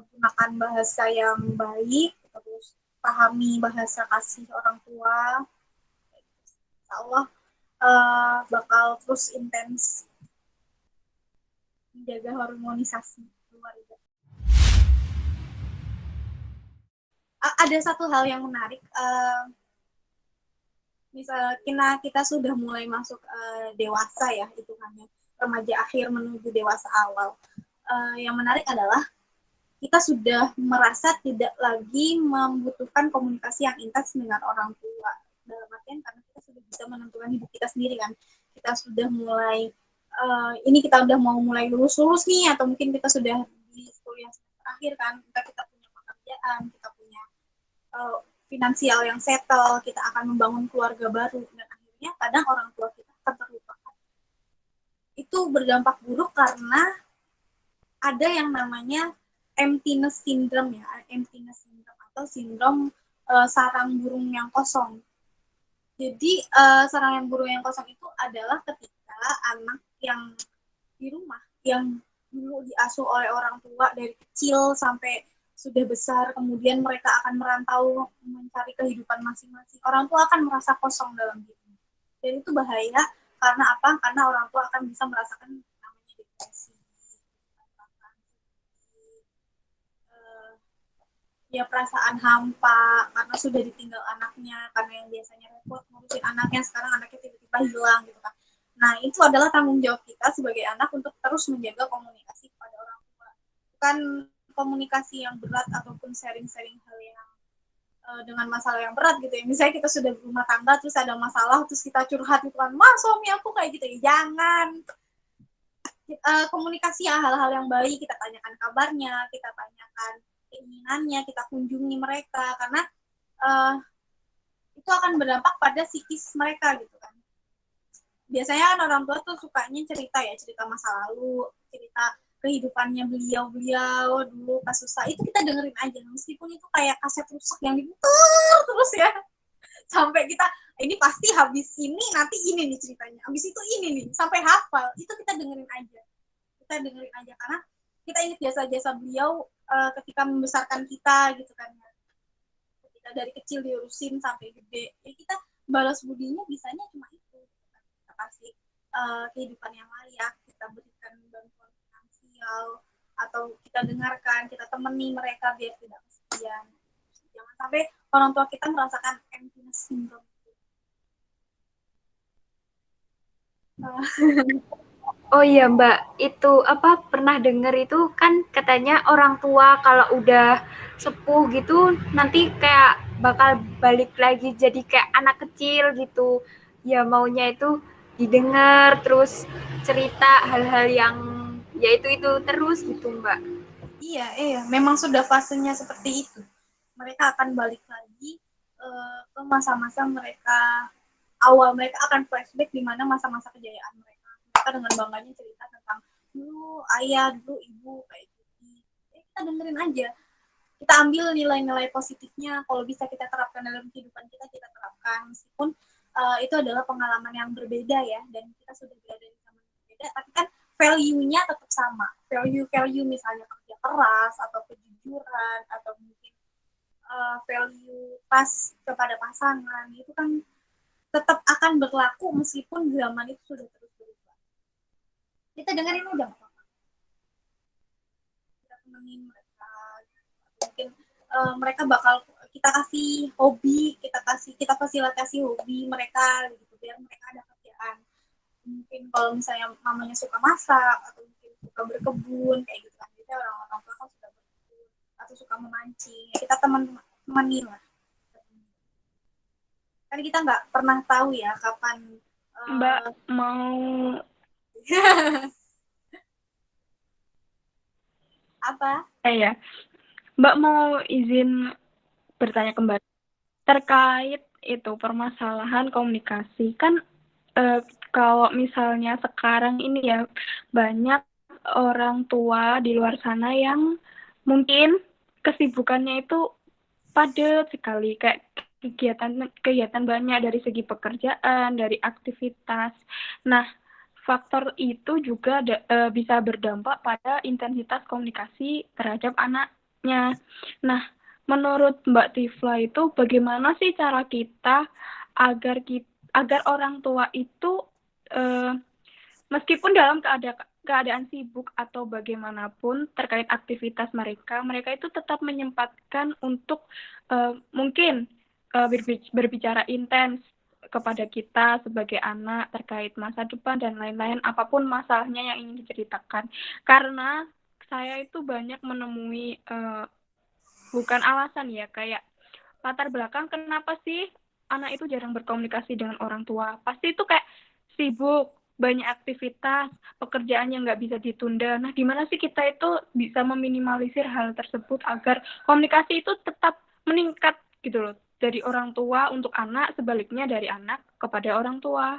gunakan bahasa yang baik, terus pahami bahasa kasih orang tua. Insya Allah bakal terus intens menjaga harmonisasi keluarga. Ada satu hal yang menarik, misalnya kita sudah mulai masuk dewasa ya, hitungannya remaja akhir menuju dewasa awal. Yang menarik adalah kita sudah merasa tidak lagi membutuhkan komunikasi yang intens dengan orang tua. Dalam artian karena kita sudah bisa menentukan hidup kita sendiri kan. Kita sudah mulai, ini kita udah mau mulai lulus nih, atau mungkin kita sudah di kuliah akhir kan, kita punya pekerjaan, kita punya finansial yang settle, kita akan membangun keluarga baru, dan akhirnya kadang orang tua kita akan terlupakan. Itu berdampak buruk karena ada yang namanya emptiness syndrome ya, emptiness syndrome atau sindrom sarang burung yang kosong. Jadi sarang burung yang kosong itu adalah ketika anak yang di rumah yang dulu diasuh oleh orang tua dari kecil sampai sudah besar, kemudian mereka akan merantau mencari kehidupan masing-masing. Orang tua akan merasa kosong dalam dirinya. Dan itu bahaya karena apa? Karena orang tua akan bisa merasakan namanya depresi, ya perasaan hampa karena sudah ditinggal anaknya, karena yang biasanya repot ngurusin anaknya sekarang anaknya tiba-tiba hilang gitu kan. Nah itu adalah tanggung jawab kita sebagai anak untuk terus menjaga komunikasi kepada orang tua, bukan komunikasi yang berat ataupun sharing-sharing hal yang dengan masalah yang berat gitu ya. Misalnya kita sudah berumah tangga terus ada masalah terus kita curhat gitu kan, mas suami aku kayak gitu ya, jangan. Komunikasi ya hal-hal yang baik, kita tanyakan kabarnya, kita tanyakan keinginannya, kita kunjungi mereka, karena itu akan berdampak pada psikis mereka gitu kan. Biasanya kan orang tua tuh sukanya cerita masa lalu, cerita kehidupannya beliau dulu pas susah, itu kita dengerin aja, meskipun itu kayak kaset rusak yang diputar terus ya, sampai kita ini pasti habis ini nanti ini nih ceritanya, habis itu ini nih, sampai hafal, itu kita dengerin aja karena kita ingat jasa-jasa beliau ketika membesarkan kita gitu kan, kita dari kecil diurusin sampai gede, ya kita balas budinya bisanya cuma itu, kita kasih kehidupan yang layak, kita berikan bantuan finansial, atau kita dengarkan, kita temani mereka biar tidak kesepian. Jangan sampai orang tua kita merasakan emptiness syndrome. Oh iya Mbak, itu apa pernah dengar itu kan katanya orang tua kalau udah sepuh gitu nanti kayak bakal balik lagi jadi kayak anak kecil gitu. Ya maunya itu didengar terus cerita hal-hal yang ya itu terus gitu Mbak. Iya, memang sudah fasenya seperti itu. Mereka akan balik lagi ke masa-masa mereka awal, mereka akan flashback di mana masa-masa kejayaan mereka. Mereka dengan bangganya cerita tentang dulu ayah, dulu ibu kayak gitu. Ya, kita dengerin aja. Kita ambil nilai-nilai positifnya. Kalau bisa kita terapkan dalam kehidupan kita terapkan. Meskipun itu adalah pengalaman yang berbeda ya, dan kita sudah berada di zaman yang berbeda. Tapi kan value-nya tetap sama. Value misalnya kerja keras atau kejujuran atau mungkin value pas kepada pasangan itu kan tetap akan berlaku meskipun zaman itu sudah terus berubah. Kita dengerin udah nggak apa-apa. Kita temenin mereka. Mungkin mereka bakal kita kasih hobi, kita fasilitasi hobi mereka gitu biar mereka ada kerjaan. Mungkin kalau misalnya mamanya suka masak atau mungkin suka berkebun kayak gitu kan. Jadi orang-orang tua kan suka berkebun atau suka memancing. Ya, kita temenin lah. Kan kita nggak pernah tahu ya kapan Mbak mau apa? Ya, Mbak mau izin bertanya kembali terkait itu permasalahan komunikasi kan kalau misalnya sekarang ini ya banyak orang tua di luar sana yang mungkin kesibukannya itu padat sekali, kayak kegiatan banyak dari segi pekerjaan, dari aktivitas. Nah, faktor itu juga bisa berdampak pada intensitas komunikasi terhadap anak anaknya. Nah, menurut Mbak Tifla itu bagaimana sih cara kita agar orang tua itu meskipun dalam keadaan sibuk atau bagaimanapun terkait aktivitas mereka, mereka itu tetap menyempatkan untuk mungkin berbicara intens kepada kita sebagai anak terkait masa depan dan lain-lain, apapun masalahnya yang ingin diceritakan. Karena saya itu banyak menemui bukan alasan ya, kayak latar belakang kenapa sih anak itu jarang berkomunikasi dengan orang tua. Pasti itu kayak sibuk, banyak aktivitas, pekerjaan yang nggak bisa ditunda. Nah, gimana sih kita itu bisa meminimalisir hal tersebut agar komunikasi itu tetap meningkat gitu loh. Dari orang tua untuk anak, sebaliknya dari anak kepada orang tua.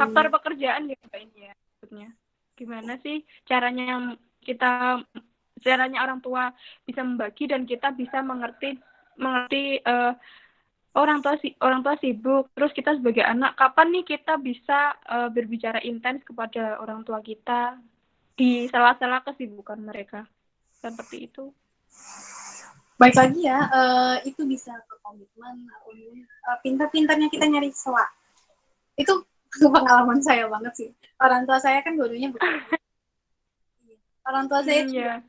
Faktor pekerjaan ya Mbak ini ya maksudnya. Gimana sih caranya orang tua bisa membagi dan kita bisa mengerti orang tua sibuk, terus kita sebagai anak kapan nih kita bisa berbicara intens kepada orang tua kita di sela-sela kesibukan mereka seperti itu. Baik lagi ya, itu bisa ke komitmen atau pintar-pintarnya kita nyari sela. Itu pengalaman saya banget sih. Orang tua saya kan dua-duanya bekerja. Orang tua saya juga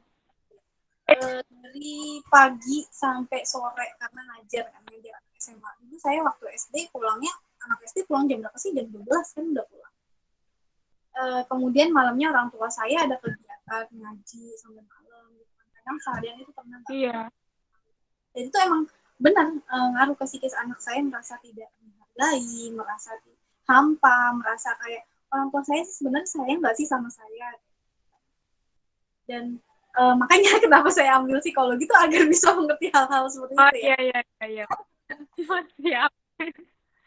dari pagi sampai sore karena ngajar SMA. Dulu saya waktu SD pulangnya, anak SD pulang jam berapa sih? Jam 12 kan udah pulang. Kemudian malamnya orang tua saya ada kegiatan ngaji sampai malam. Kadang seharian itu pernah. Iya. Dan itu emang benar ngaruh ke psikis anak saya, merasa tidak dihargai, merasa hampa, merasa kayak orang tua saya sebenarnya sayang nggak sih sama saya. Dan makanya kenapa saya ambil psikologi itu agar bisa mengerti hal-hal seperti itu ya. Iya. Siap.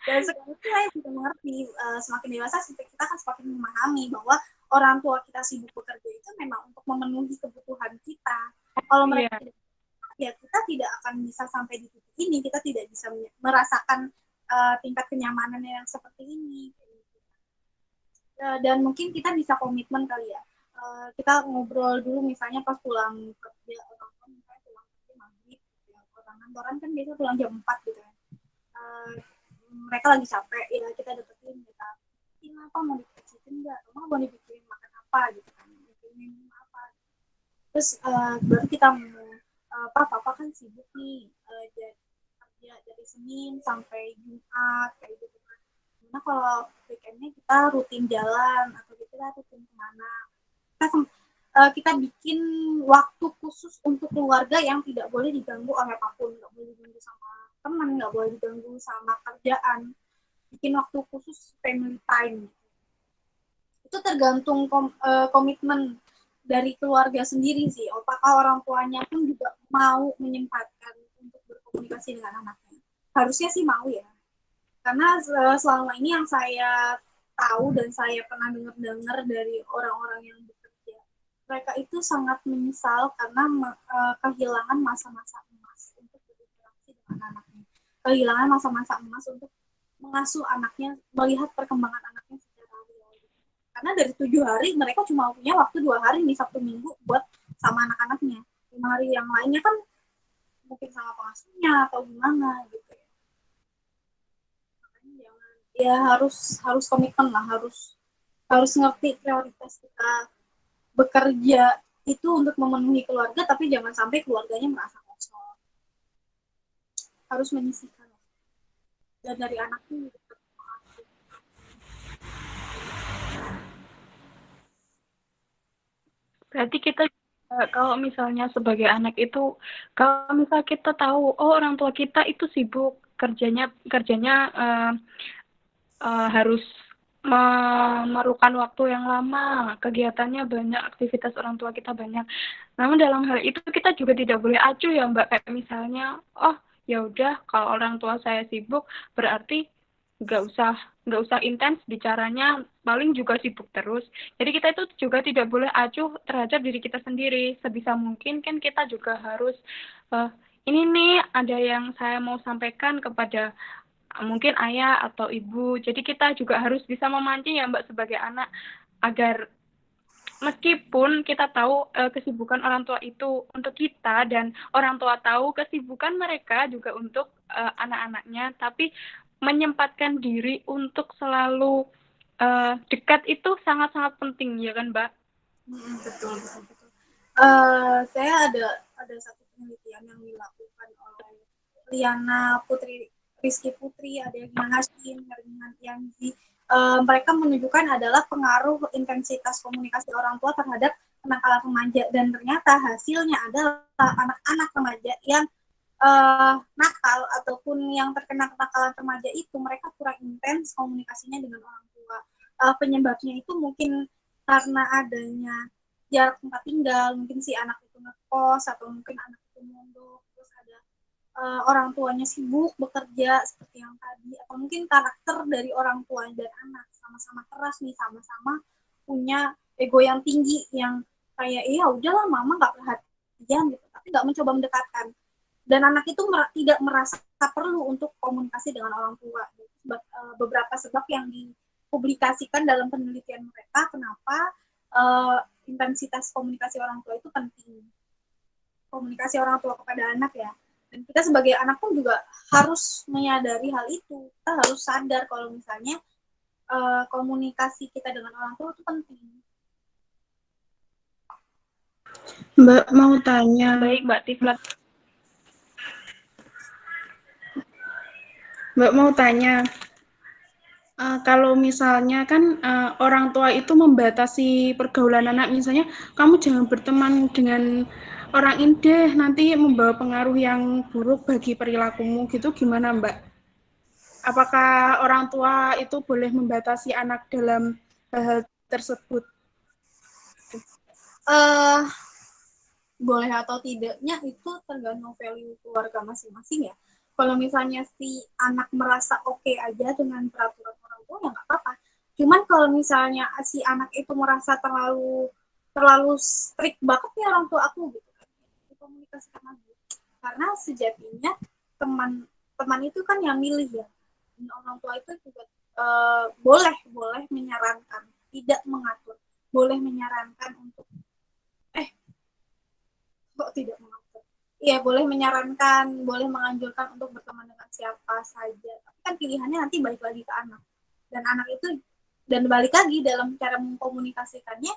Dan sekarang saya bisa mengerti, semakin dewasa kita kan semakin memahami bahwa orang tua kita sibuk bekerja itu memang untuk memenuhi kebutuhan kita. Kalau mereka tidak, ya kita tidak akan bisa sampai di titik ini, kita tidak bisa merasakan tingkat kenyamanan yang seperti ini. Dan mungkin kita bisa komitmen kali ya. Kita ngobrol dulu misalnya pas pulang kerja atau misalnya pulang kerja maghrib, orang kantoran kan biasa pulang jam 4 gitu ya. Mereka lagi capek, ya kita deketin, kita bikin apa, mau dikecitin nggak, mau dibikin makan apa gitu kan, bikin apa. Terus baru kita ngomong, papa kan sibuk nih, kerja dari Senin sampai Jumat kayak gitu kan. Gimana kalau weekendnya kita rutin jalan atau kita rutin kemana? Kita bikin waktu khusus untuk keluarga yang tidak boleh diganggu oleh apapun, nggak boleh diganggu sama teman, nggak boleh diganggu sama kerjaan. Bikin waktu khusus family time. Itu tergantung komitmen dari keluarga sendiri sih. Apakah orang tuanya pun juga mau menyempatkan untuk berkomunikasi dengan anaknya? Harusnya sih mau ya. Karena selama ini yang saya tahu dan saya pernah dengar dari orang-orang yang bekerja, mereka itu sangat menyesal karena kehilangan masa-masa emas untuk berinteraksi dengan anaknya. Kehilangan masa-masa emas untuk mengasuh anaknya, melihat perkembangan anaknya secara real. Karena dari 7 hari mereka cuma punya waktu 2 hari nih, Sabtu Minggu buat sama anak-anaknya. 5 hari yang lainnya kan mungkin sama pengasuhnya atau gimana gitu ya. Makanya ya harus komitmen lah, harus ngerti prioritas kita bekerja itu untuk memenuhi keluarga, tapi jangan sampai keluarganya merasa kosong. Harus menyisihkan. Dan dari anaknya juga. Berarti kita kalau misalnya sebagai anak itu, kalau misalnya kita tahu, oh orang tua kita itu sibuk kerjanya harus memerlukan waktu yang lama, kegiatannya banyak, aktivitas orang tua kita banyak. Namun dalam hal itu kita juga tidak boleh acuh ya Mbak, kayak misalnya, oh ya udah kalau orang tua saya sibuk berarti nggak usah intens bicaranya, paling juga sibuk terus. Jadi kita itu juga tidak boleh acuh terhadap diri kita sendiri. Sebisa mungkin kan kita juga harus ini nih ada yang saya mau sampaikan kepada mungkin ayah atau ibu. Jadi kita juga harus bisa memancing ya Mbak sebagai anak agar meskipun kita tahu kesibukan orang tua itu untuk kita dan orang tua tahu kesibukan mereka juga untuk anak-anaknya, tapi menyempatkan diri untuk selalu dekat itu sangat-sangat penting, ya kan, Mbak? Betul. Saya ada satu penelitian yang dilakukan oleh Liana Putri, Rizky Putri, ada yang Hashim, dengan Yanji. Mereka menunjukkan adalah pengaruh intensitas komunikasi orang tua terhadap kenakalan remaja, dan ternyata hasilnya adalah anak-anak remaja yang nakal ataupun yang terkena kenakalan remaja itu mereka kurang intens komunikasinya dengan orang tua. Penyebabnya itu mungkin karena adanya jarak tempat tinggal, mungkin si anak itu ngekos atau mungkin anak itu mondok, terus ada orang tuanya sibuk bekerja seperti yang tadi, atau mungkin karakter dari orang tua dan anak sama-sama keras nih, sama-sama punya ego yang tinggi yang kayak ya udahlah mama nggak perhatian gitu, tapi nggak mencoba mendekatkan, dan anak itu tidak merasa perlu untuk komunikasi dengan orang tua. Beberapa sebab yang dipublikasikan dalam penelitian mereka kenapa intensitas komunikasi orang tua itu penting, komunikasi orang tua kepada anak ya. Dan kita sebagai anak pun juga harus menyadari hal itu. Kita harus sadar kalau misalnya komunikasi kita dengan orang tua itu penting. Mbak mau tanya. Baik, Mbak Tiflat. Mbak mau tanya, kalau misalnya kan orang tua itu membatasi pergaulan anak, misalnya kamu jangan berteman dengan orang ini deh, nanti membawa pengaruh yang buruk bagi perilakumu gitu, gimana Mbak? Apakah orang tua itu boleh membatasi anak dalam hal tersebut? Boleh atau tidaknya itu tergantung value keluarga masing-masing ya. Kalau misalnya si anak merasa oke aja dengan peraturan orang tua ya nggak apa-apa. Cuman kalau misalnya si anak itu merasa terlalu strict banget nih orang tua aku gitu, dikomunikasikan lagi. Karena sejatinya teman itu kan yang milih ya. Dan orang tua itu juga boleh menyarankan, tidak mengatur, boleh menyarankan untuk tidak mengatur. Iya, boleh menyarankan, boleh menganjurkan untuk berteman dengan siapa saja. Tapi kan pilihannya nanti balik lagi ke anak. Dan anak itu, dan balik lagi dalam cara mengkomunikasikannya,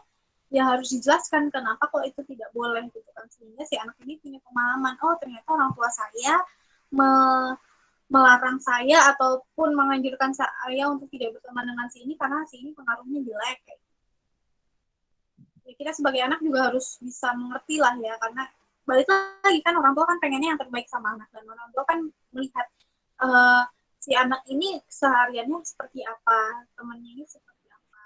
ya harus dijelaskan kenapa kok itu tidak boleh gitu kan. Sehingga si anak ini punya pemahaman, oh ternyata orang tua saya melarang saya ataupun menganjurkan saya untuk tidak berteman dengan si ini karena si ini pengaruhnya jelek. Ya, kita sebagai anak juga harus bisa mengerti lah ya, karena balik lagi kan orang tua kan pengennya yang terbaik sama anak, dan orang tua kan melihat si anak ini sehariannya seperti apa, temannya ini seperti apa,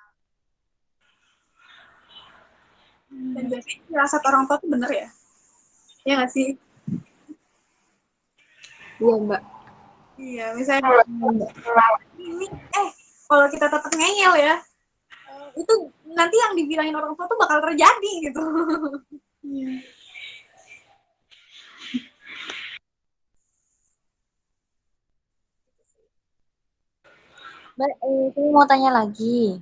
dan biasanya firasat orang tua itu bener ya nggak sih? Iya Mbak. Iya, misalnya ini kalau kita tetap ngeyel ya, itu nanti yang dibilangin orang tua tuh bakal terjadi gitu. Mbak, saya mau tanya lagi.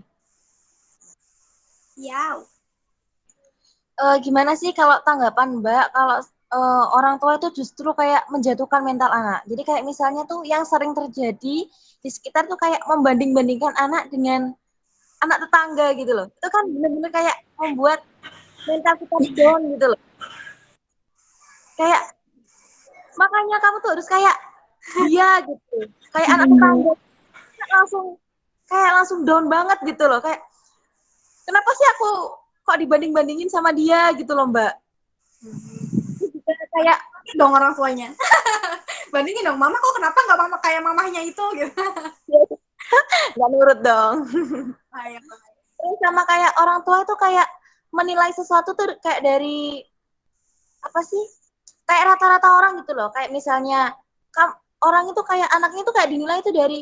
Ya. Gimana sih kalau tanggapan Mbak kalau orang tua itu justru kayak menjatuhkan mental anak. Jadi kayak misalnya tuh yang sering terjadi di sekitar tuh kayak membanding-bandingkan anak dengan anak tetangga gitu loh. Itu kan benar-benar kayak membuat mental kita down gitu loh. Kayak makanya kamu tuh harus kayak dia gitu. Kayak anak tetangga langsung down banget gitu loh. Kayak kenapa sih aku kok dibanding-bandingin sama dia gitu loh Mbak. Kayak dong orang tuanya. Bandingin dong, mama kok kenapa nggak mama kayak mamahnya itu gitu. Nggak nurut dong. Terus sama kayak orang tua itu kayak menilai sesuatu tuh kayak dari apa sih? Kayak rata-rata orang gitu loh. Kayak misalnya orang itu kayak anaknya itu kayak dinilai itu dari,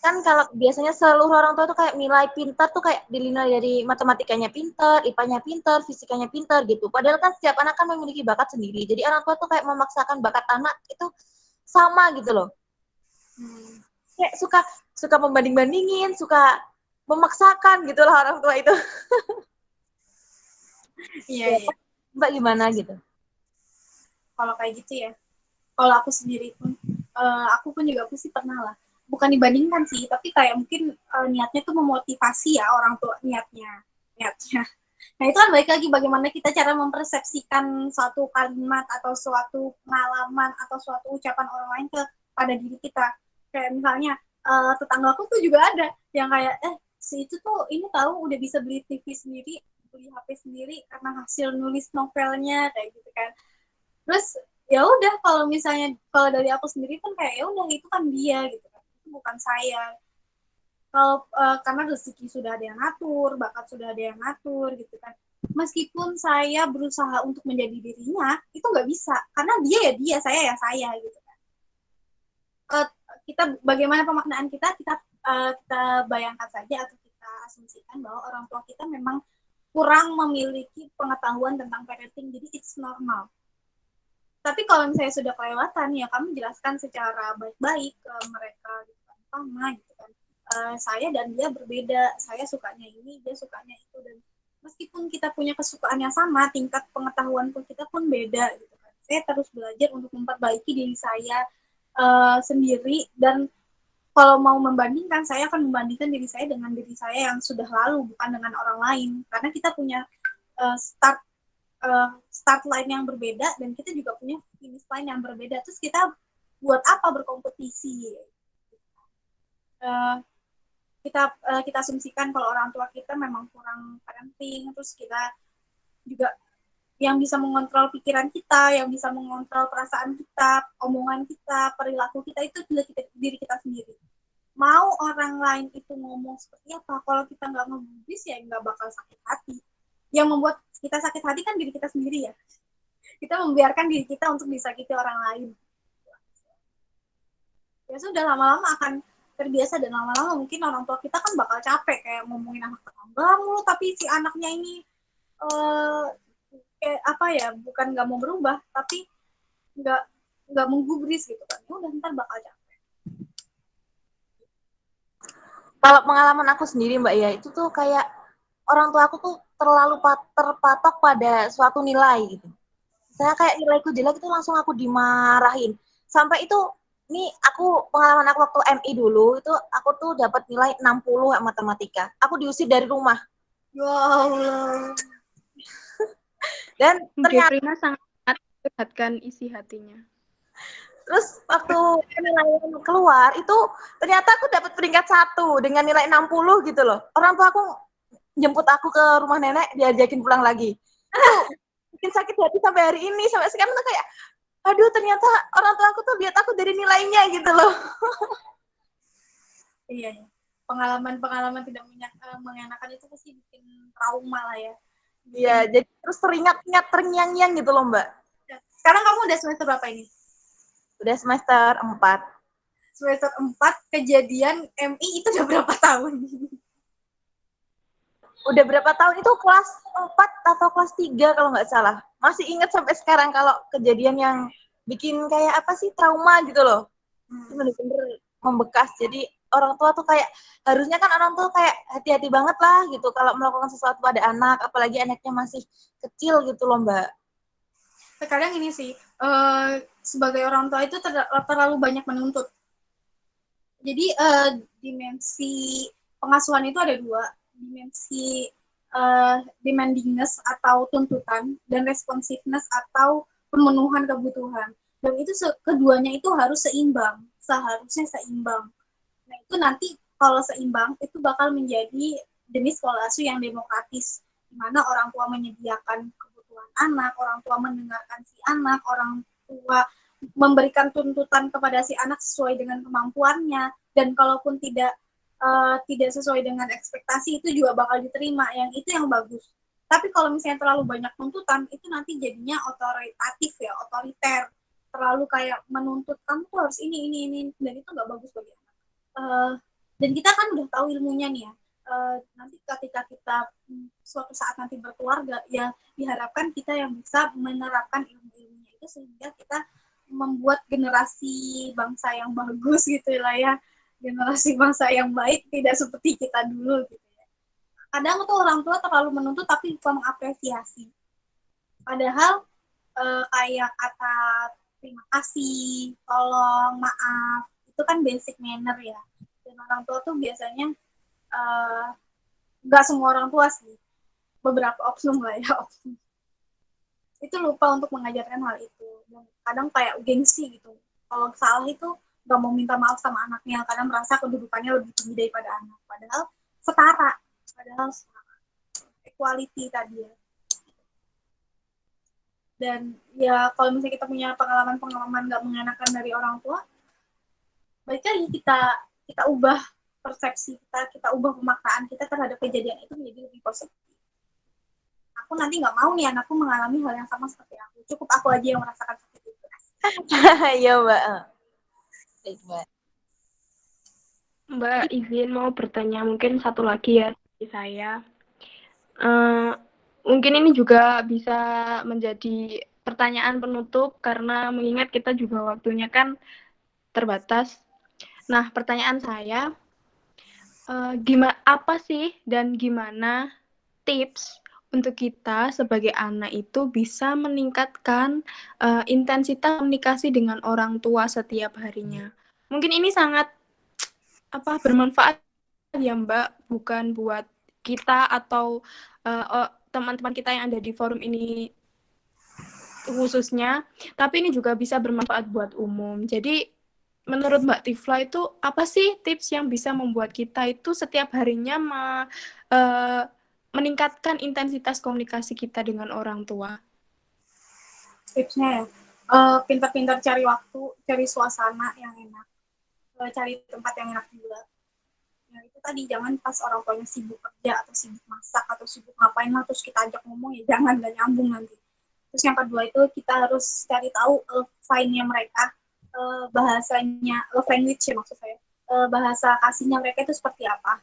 kan kalau biasanya seluruh orang tua tuh kayak nilai pintar tuh kayak dinilai dari matematikanya pintar, IPA-nya pintar, fisikanya pintar gitu. Padahal kan setiap anak kan memiliki bakat sendiri. Jadi orang tua tuh kayak memaksakan bakat anak itu sama gitu loh. Kayak suka membanding-bandingin, suka memaksakan gitu loh orang tua itu. Iya, Ya, iya. Mbak gimana gitu? Kalau kayak gitu ya, kalau aku sendiri pun, aku pun juga pasti pernah lah. Bukan dibandingkan sih, tapi kayak mungkin niatnya tuh memotivasi ya orang tua niatnya. Nah itu kan balik lagi bagaimana kita cara mempersepsikan suatu kalimat atau suatu pengalaman atau suatu ucapan orang lain pada diri kita. Kayak misalnya tetanggaku tuh juga ada yang kayak si itu tuh ini tahu udah bisa beli TV sendiri, beli HP sendiri karena hasil nulis novelnya kayak gitu kan. Terus ya udah kalau dari aku sendiri kan kayak ya udah itu kan dia gitu kan, itu bukan saya. Kalau karena rezeki sudah ada yang ngatur, bakat sudah ada yang ngatur gitu kan, meskipun saya berusaha untuk menjadi dirinya itu nggak bisa karena dia ya dia, saya ya saya gitu kan. uh, kita bagaimana pemaknaan kita bayangkan saja atau kita asumsikan bahwa orang tua kita memang kurang memiliki pengetahuan tentang parenting, jadi it's normal. Tapi kalau misalnya sudah kelewatan, ya kami jelaskan secara baik-baik ke mereka gitu kan, sama gitu kan. Saya dan dia berbeda, saya sukanya ini, dia sukanya itu, dan meskipun kita punya kesukaan yang sama, tingkat pengetahuan pun kita pun beda gitu kan. Saya terus belajar untuk memperbaiki diri saya sendiri, dan kalau mau membandingkan, saya akan membandingkan diri saya dengan diri saya yang sudah lalu, bukan dengan orang lain, karena kita punya start line yang berbeda dan kita juga punya finish line yang berbeda. Terus kita buat apa berkompetisi? Uh, kita asumsikan kalau orang tua kita memang kurang parenting, terus kita juga yang bisa mengontrol pikiran kita, yang bisa mengontrol perasaan kita, omongan kita, perilaku kita itu diri kita sendiri. Mau orang lain itu ngomong seperti apa, kalau kita nggak ngegubris ya nggak bakal sakit hati. Yang membuat kita sakit hati kan diri kita sendiri ya. Kita membiarkan diri kita untuk disakiti orang lain. Ya sudah, lama-lama akan terbiasa, dan lama-lama mungkin orang tua kita kan bakal capek kayak ngomongin anak tetangga mulu, tapi si anaknya ini kayak apa ya, bukan nggak mau berubah, tapi nggak menggubris gitu kan. Udah ntar bakal capek. Kalau pengalaman aku sendiri Mbak ya, itu tuh kayak orang tua aku tuh terlalu terpatok pada suatu nilai gitu. Saya kayak nilaiku jelek itu langsung aku dimarahin. Sampai itu, nih aku pengalaman aku waktu MI dulu, itu aku tuh dapat nilai 60 matematika. Aku diusir dari rumah. Ya Allah. Dan ternyata Gevrina sangat curhatkan isi hatinya. terus waktu penilaian keluar itu ternyata aku dapat peringkat 1 dengan nilai 60 gitu loh. Orang tua aku jemput aku ke rumah nenek, diajakin pulang lagi. Itu bikin sakit hati sampai hari ini, sampai sekarang tuh kayak aduh, ternyata orang tua aku tuh lihat aku dari nilainya gitu loh. Iya, pengalaman-pengalaman tidak mengenakan itu pasti bikin trauma lah ya. Iya, jadi terus teringat-ingat terngiang-ngiang gitu loh Mbak. Sekarang kamu udah semester berapa ini? Udah semester 4. Semester 4, kejadian MI itu udah berapa tahun? Udah berapa tahun itu, kelas 4 atau kelas 3 kalau nggak salah. Masih ingat sampai sekarang kalau kejadian yang bikin kayak apa sih, trauma gitu loh. Itu bener-bener membekas. Jadi orang tua tuh kayak, harusnya kan orang tua kayak hati-hati banget lah gitu kalau melakukan sesuatu pada anak, apalagi anaknya masih kecil gitu loh Mbak. Terkadang ini sih, sebagai orang tua itu terlalu banyak menuntut. Jadi dimensi pengasuhan itu ada 2, dimensi demandingness atau tuntutan, dan responsiveness atau pemenuhan kebutuhan. Dan itu keduanya itu harus seimbang, seharusnya seimbang. Nah itu nanti kalau seimbang itu bakal menjadi jenis pola asuh yang demokratis, di mana orang tua menyediakan kebutuhan anak, orang tua mendengarkan si anak, orang tua memberikan tuntutan kepada si anak sesuai dengan kemampuannya, dan kalaupun tidak sesuai dengan ekspektasi itu juga bakal diterima, yang itu yang bagus. Tapi kalau misalnya terlalu banyak tuntutan, itu nanti jadinya otoritatif ya, otoriter, terlalu kayak menuntut kamu tuh harus ini, dan itu nggak bagus bagi anak. Dan kita kan udah tahu ilmunya nih ya, nanti ketika kita suatu saat nanti berkeluarga, ya diharapkan kita yang bisa menerapkan ilmu-ilmunya itu sehingga kita membuat generasi bangsa yang bagus gitu lah ya, generasi bangsa yang baik, tidak seperti kita dulu gitu ya. kadang tuh orang tua terlalu menuntut tapi lupa mengapresiasi. Padahal kayak kata terima kasih, tolong, maaf, itu kan basic manner ya. Dan orang tua tuh biasanya nggak semua orang tua sih, beberapa oknum lah ya, oknum. Itu lupa untuk mengajarkan hal itu. Dan kadang kayak gengsi gitu. Kalau salah itu nggak mau minta maaf sama anaknya karena merasa kedudukannya lebih tinggi daripada anak. Padahal setara. Equality tadi ya. Dan ya kalau misalnya kita punya pengalaman nggak mengenakan dari orang tua, baik lagi kita ubah persepsi kita ubah pemaknaan kita terhadap kejadian itu menjadi lebih positif. Aku nanti nggak mau nih anakku mengalami hal yang sama seperti aku. Cukup aku aja yang merasakan seperti itu. Iya, Mbak. Baik, Mbak. Mbak izin mau bertanya mungkin satu lagi ya dari saya. Mungkin ini juga bisa menjadi pertanyaan penutup karena mengingat kita juga waktunya kan terbatas. Nah, pertanyaan saya, apa sih dan gimana tips untuk kita sebagai anak itu bisa meningkatkan intensitas komunikasi dengan orang tua setiap harinya? Mungkin ini sangat bermanfaat ya Mbak, bukan buat kita atau teman-teman kita yang ada di forum ini khususnya, tapi ini juga bisa bermanfaat buat umum. Jadi menurut Mbak Tifla itu apa sih tips yang bisa membuat kita itu setiap harinya meningkatkan intensitas komunikasi kita dengan orang tua? Tipsnya ya, pintar-pintar cari waktu, cari suasana yang enak, cari tempat yang enak juga. Ya itu tadi, jangan pas orang tuanya sibuk kerja atau sibuk masak atau sibuk ngapain lah terus kita ajak ngomong, ya jangan, gak nyambung nanti. Terus yang kedua itu kita harus cari tahu line-nya mereka, bahasanya, love language ya maksud saya, bahasa kasihnya mereka itu seperti apa.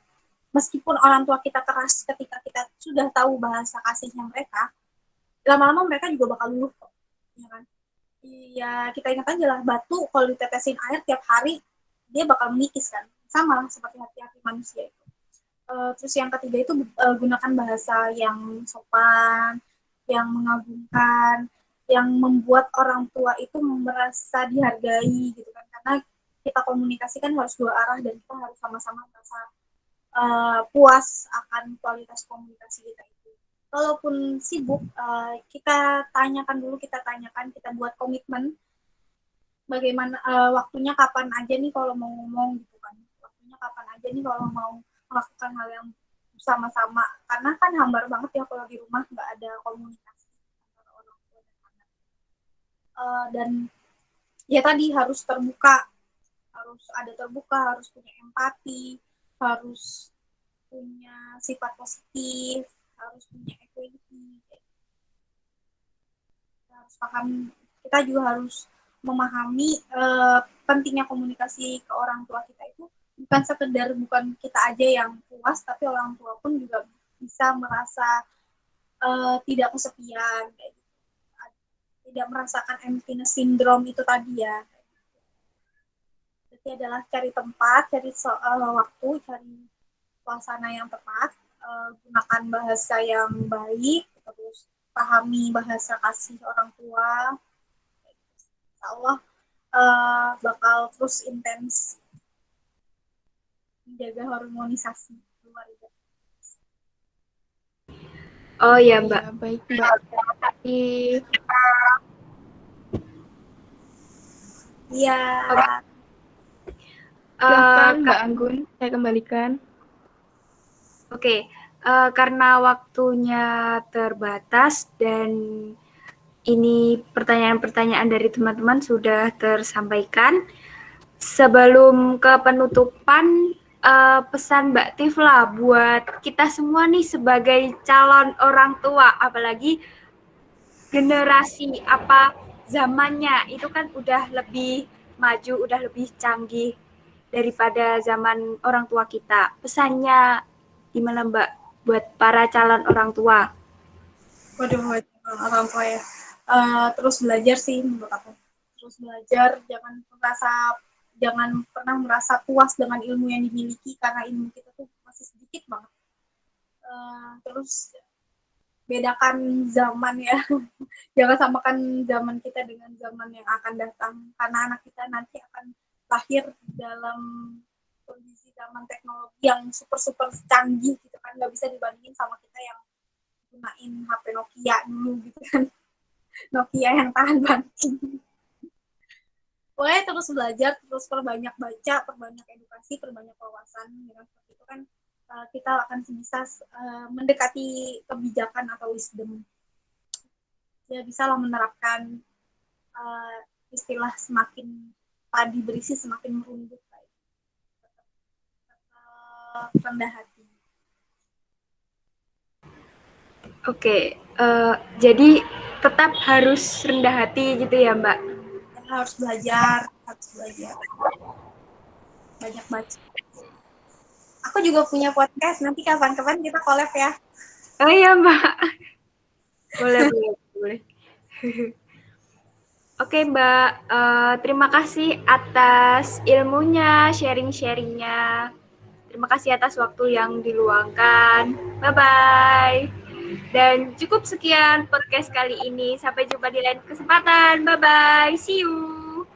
Meskipun orang tua kita keras ketika kita sudah tahu bahasa kasihnya mereka, lama-lama mereka juga bakal luluh kok, ya kan? Iya, kita ingat aja lah, batu kalau ditetesin air tiap hari dia bakal mengikis kan, sama lah seperti hati-hati manusia itu. Terus yang ketiga itu gunakan bahasa yang sopan, yang mengagumkan, yang membuat orang tua itu merasa dihargai gitu kan, karena kita komunikasikan harus dua arah dan kita harus sama-sama merasa puas akan kualitas komunikasi kita itu. Kalaupun sibuk, kita tanyakan, kita buat komitmen bagaimana waktunya kapan aja nih kalau mau ngomong gitu kan, waktunya kapan aja nih kalau mau melakukan hal yang bersama-sama, karena kan hambar banget ya kalau di rumah nggak ada komunikasi antara orang tua dan anak. Dan ya tadi harus terbuka, harus punya empati, harus punya sifat positif, harus punya equality. Kita harus paham, kita juga harus memahami pentingnya komunikasi ke orang tua kita itu bukan kita aja yang puas, tapi orang tua pun juga bisa merasa tidak kesepian, kayak gitu. Tidak merasakan emptiness syndrome itu tadi ya. Jadi adalah cari tempat, cari waktu, cari suasana yang tepat, gunakan bahasa yang baik, terus pahami bahasa kasih orang tua. Insya Allah bakal terus intens menjaga harmonisasi keluarga. Oh ya Mbak. Ya, baik Mbak. Iya. Silahkan Mbak Anggun, saya kembalikan. Oke, karena waktunya terbatas dan ini pertanyaan-pertanyaan dari teman-teman sudah tersampaikan. Sebelum ke penutupan, pesan Mbak Tifla buat kita semua nih sebagai calon orang tua, apalagi generasi zamannya itu kan udah lebih maju, udah lebih canggih daripada zaman orang tua kita. Pesannya gimana Mbak buat para calon orang tua? Waduh, orang tua ya. Terus belajar sih menurut aku. Terus belajar, jangan pernah merasa puas dengan ilmu yang dimiliki, karena ilmu kita tuh masih sedikit banget. Terus bedakan zaman ya. Jangan samakan zaman kita dengan zaman yang akan datang. Karena anak kita nanti akan lahir dalam kondisi zaman teknologi yang super canggih gitu kan. Nggak bisa dibandingin sama kita yang gunain HP Nokia dulu gitu kan. Nokia yang tahan banting. Pokoknya terus belajar, terus perbanyak baca, perbanyak edukasi, perbanyak wawasan. Dengan seperti itu kan kita akan bisa mendekati kebijakan atau wisdom. Ya bisalah menerapkan istilah semakin padi berisi semakin merunduk. Rendah hati. Oke, jadi tetap harus rendah hati gitu ya Mbak? Harus belajar. Banyak baca. Aku juga punya podcast, nanti kapan-kapan kita collab ya. Oh iya Mbak. Boleh. Oke Mbak, terima kasih atas ilmunya, sharing-sharingnya. Terima kasih atas waktu yang diluangkan. Bye-bye. Dan cukup sekian podcast kali ini. Sampai jumpa di lain kesempatan. Bye-bye. See you.